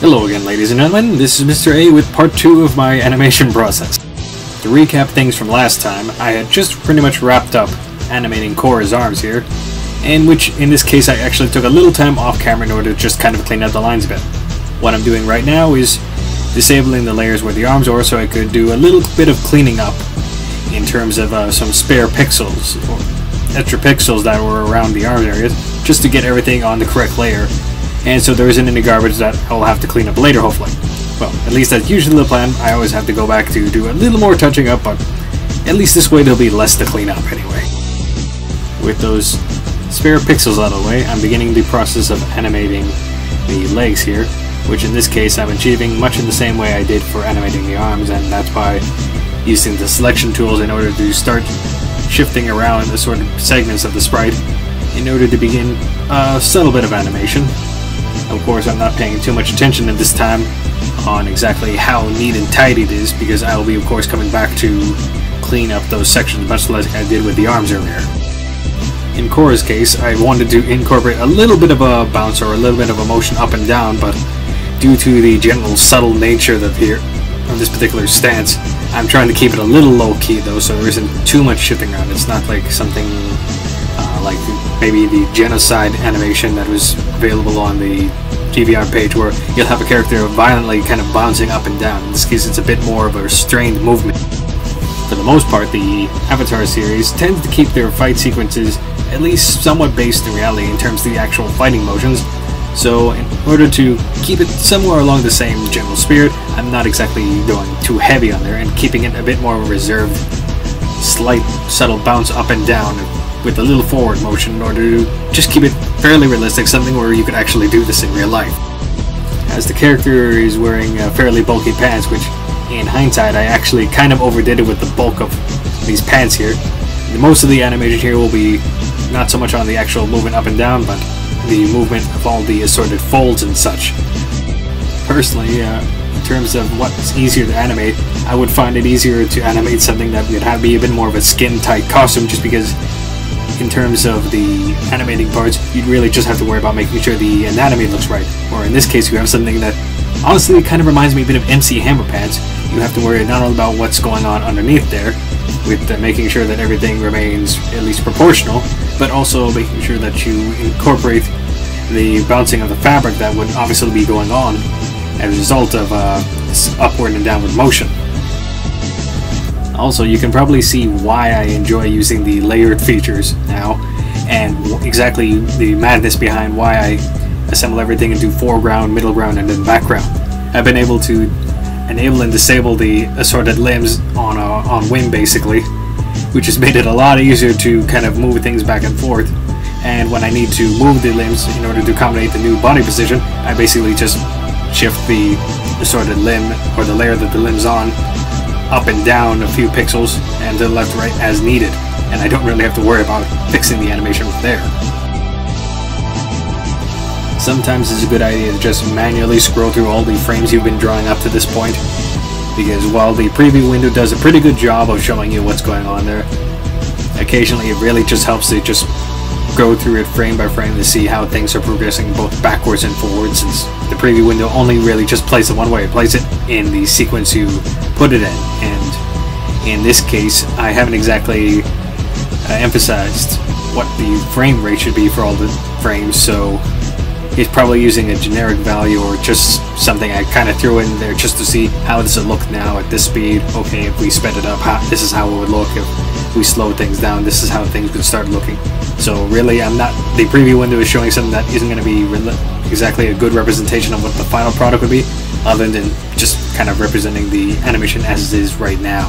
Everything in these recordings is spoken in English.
Hello again, ladies and gentlemen, this is Mr. A with part 2 of my animation process. To recap things from last time, I had just pretty much wrapped up animating Korra's arms here, in which, in this case, I actually took a little time off camera in order to just kind of clean up the lines a bit. What I'm doing right now is disabling the layers where the arms are so I could do a little bit of cleaning up in terms of some spare pixels, or extra pixels that were around the arms areas, just to get everything on the correct layer. And so there isn't any garbage that I'll have to clean up later, hopefully. Well, at least that's usually the plan. I always have to go back to do a little more touching up, but at least this way there'll be less to clean up anyway. With those spare pixels out of the way, I'm beginning the process of animating the legs here, which in this case I'm achieving much in the same way I did for animating the arms, and that's by using the selection tools in order to start shifting around the sort of segments of the sprite in order to begin a subtle bit of animation. Of course, I'm not paying too much attention at this time on exactly how neat and tidy it is, because I will be, of course, coming back to clean up those sections much like I did with the arms earlier. In Korra's case, I wanted to incorporate a little bit of a bounce or a little bit of a motion up and down, but due to the general subtle nature of this particular stance, I'm trying to keep it a little low-key though, so there isn't too much shifting around. It's not like something like maybe the Genocide animation that was available on the GVR page, where you'll have a character violently kind of bouncing up and down. In this case, it's a bit more of a restrained movement. For the most part, the Avatar series tends to keep their fight sequences at least somewhat based in reality in terms of the actual fighting motions. So in order to keep it somewhere along the same general spirit, I'm not exactly going too heavy on there and keeping it a bit more reserved, slight subtle bounce up and down with a little forward motion in order to just keep it fairly realistic, something where you could actually do this in real life. As the character is wearing fairly bulky pants, which in hindsight I actually kind of overdid it with the bulk of these pants here. Most of the animation here will be not so much on the actual movement up and down, but the movement of all the assorted folds and such. Personally, in terms of what's easier to animate, I would find it easier to animate something that would be a bit more of a skin-tight costume, just because in terms of the animating parts, you'd really just have to worry about making sure the anatomy looks right. Or in this case, you have something that honestly kind of reminds me a bit of MC Hammer Pants. You have to worry not only about what's going on underneath there, with making sure that everything remains at least proportional, but also making sure that you incorporate the bouncing of the fabric that would obviously be going on as a result of this upward and downward motion. Also, you can probably see why I enjoy using the layered features now, and exactly the madness behind why I assemble everything into foreground, middle ground, and then background. I've been able to enable and disable the assorted limbs on whim, basically, which has made it a lot easier to kind of move things back and forth. And when I need to move the limbs in order to accommodate the new body position, I basically just shift the assorted limb, or the layer that the limb's on, up and down a few pixels and to the left right as needed, and I don't really have to worry about fixing the animation from there. Sometimes it's a good idea to just manually scroll through all the frames you've been drawing up to this point, because while the preview window does a pretty good job of showing you what's going on there, occasionally it really just helps to just go through it frame by frame to see how things are progressing both backwards and forwards, since the preview window only really just plays it one way. It plays it in the sequence you put it in, and in this case I haven't exactly emphasized what the frame rate should be for all the frames, so it's probably using a generic value or just something I kind of threw in there just to see how does it look now at this speed. Okay, if we sped it up, this is how it would look. If we slow things down, this is how things would start looking. So really, the preview window is showing something that isn't going to be exactly a good representation of what the final product would be, other than just kind of representing the animation as it is right now.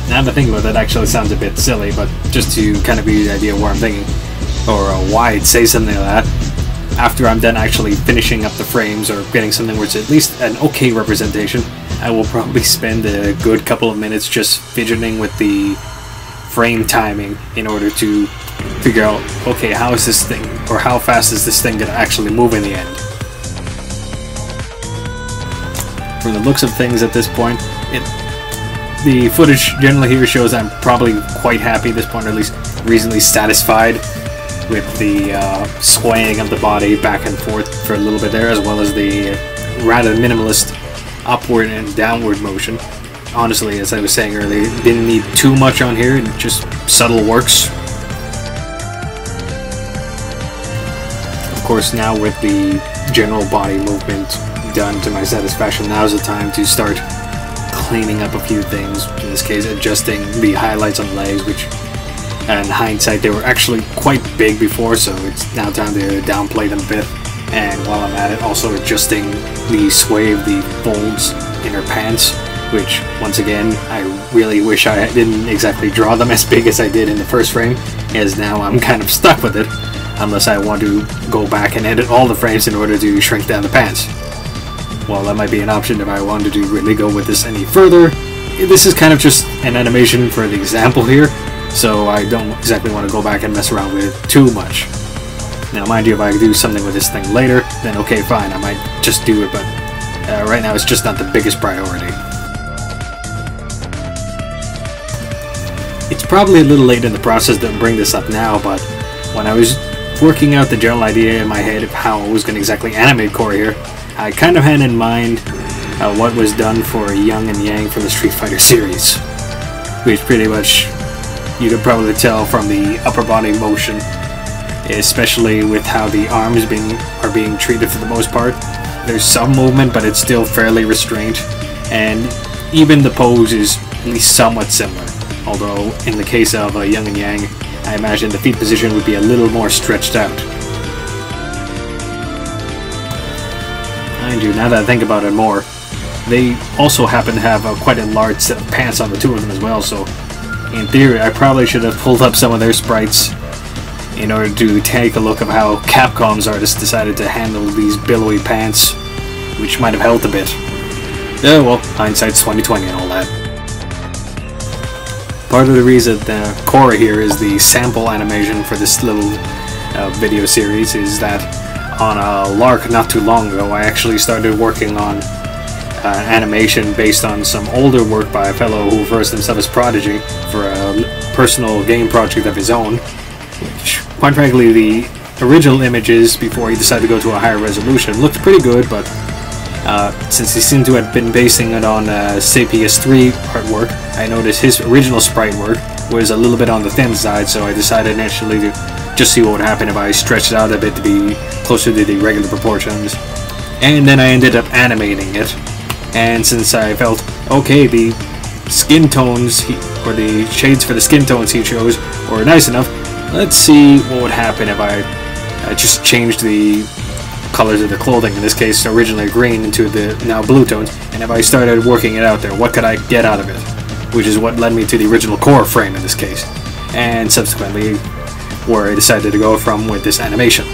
Now that I think about it, that actually sounds a bit silly, but just to kind of give you the idea of where I'm thinking, or why I'd say something like that, after I'm done actually finishing up the frames or getting something where it's at least an okay representation, I will probably spend a good couple of minutes just fidgeting with the frame timing in order to figure out, okay, how is this thing, or how fast is this thing going to actually move in the end. From the looks of things at this point, the footage generally here shows I'm probably quite happy at this point, or at least reasonably satisfied with the swaying of the body back and forth for a little bit there, as well as the rather minimalist upward and downward motion. Honestly, as I was saying earlier, didn't need too much on here, just subtle works. Of course, now with the general body movement done to my satisfaction, now's the time to start cleaning up a few things. In this case, adjusting the highlights on the legs, which in hindsight they were actually quite big before, so it's now time to downplay them a bit. And while I'm at it, also adjusting the sway of the folds in her pants, which once again I really wish I didn't exactly draw them as big as I did in the first frame, as now I'm kind of stuck with it unless I want to go back and edit all the frames in order to shrink down the pants. Well, that might be an option if I wanted to really go with this any further. This is kind of just an animation for the example here, so I don't exactly want to go back and mess around with it too much. Now, mind you, if I do something with this thing later, then okay, fine, I might just do it, but right now it's just not the biggest priority. It's probably a little late in the process to bring this up now, but when I was working out the general idea in my head of how I was going to exactly animate Korra here, I kind of had in mind what was done for Yang and Yang from the Street Fighter series, which pretty much you could probably tell from the upper body motion, especially with how the arms are being treated for the most part. There's some movement, but it's still fairly restrained, and even the pose is at least somewhat similar. Although in the case of Yang and Yang, I imagine the feet position would be a little more stretched out. Mind you, now that I think about it more, they also happen to have quite a large set of pants on the two of them as well, so in theory I probably should have pulled up some of their sprites in order to take a look at how Capcom's artists decided to handle these billowy pants, which might have helped a bit. Yeah, well, hindsight's 20/20 and all that. Part of the reason that Korra here is the sample animation for this little video series is that on a lark not too long ago, I actually started working on animation based on some older work by a fellow who refers to himself as Prodigy for a personal game project of his own, which, quite frankly, the original images before he decided to go to a higher resolution looked pretty good, but since he seemed to have been basing it on Sapius 3 artwork, I noticed his original sprite work was a little bit on the thin side, so I decided initially to just see what would happen if I stretched it out a bit to be closer to the regular proportions. And then I ended up animating it, and since I felt, okay, the skin tones, or the shades for the skin tones he chose were nice enough, let's see what would happen if I just changed the colors of the clothing, in this case originally green into the now blue tones, and if I started working it out there, what could I get out of it? Which is what led me to the original Korra frame in this case, and subsequently where I decided to go from with this animation.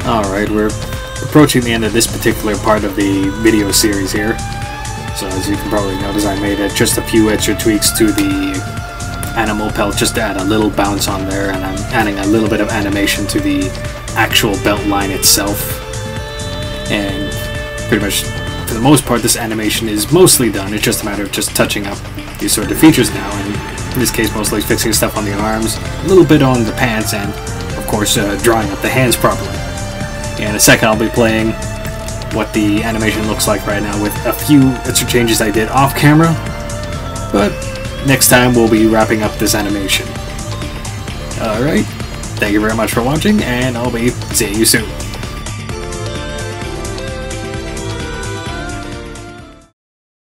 Alright, we're approaching the end of this particular part of the video series here, so as you can probably notice I made just a few extra tweaks to the animal pelt just to add a little bounce on there, and I'm adding a little bit of animation to the actual belt line itself. And pretty much for the most part this animation is mostly done. It's just a matter of just touching up these sort of features now, and in this case mostly fixing stuff on the arms, a little bit on the pants, and of course drawing up the hands properly. In a second I'll be playing what the animation looks like right now with a few extra changes I did off camera, but next time we'll be wrapping up this animation. Alright, thank you very much for watching, and I'll be seeing you soon.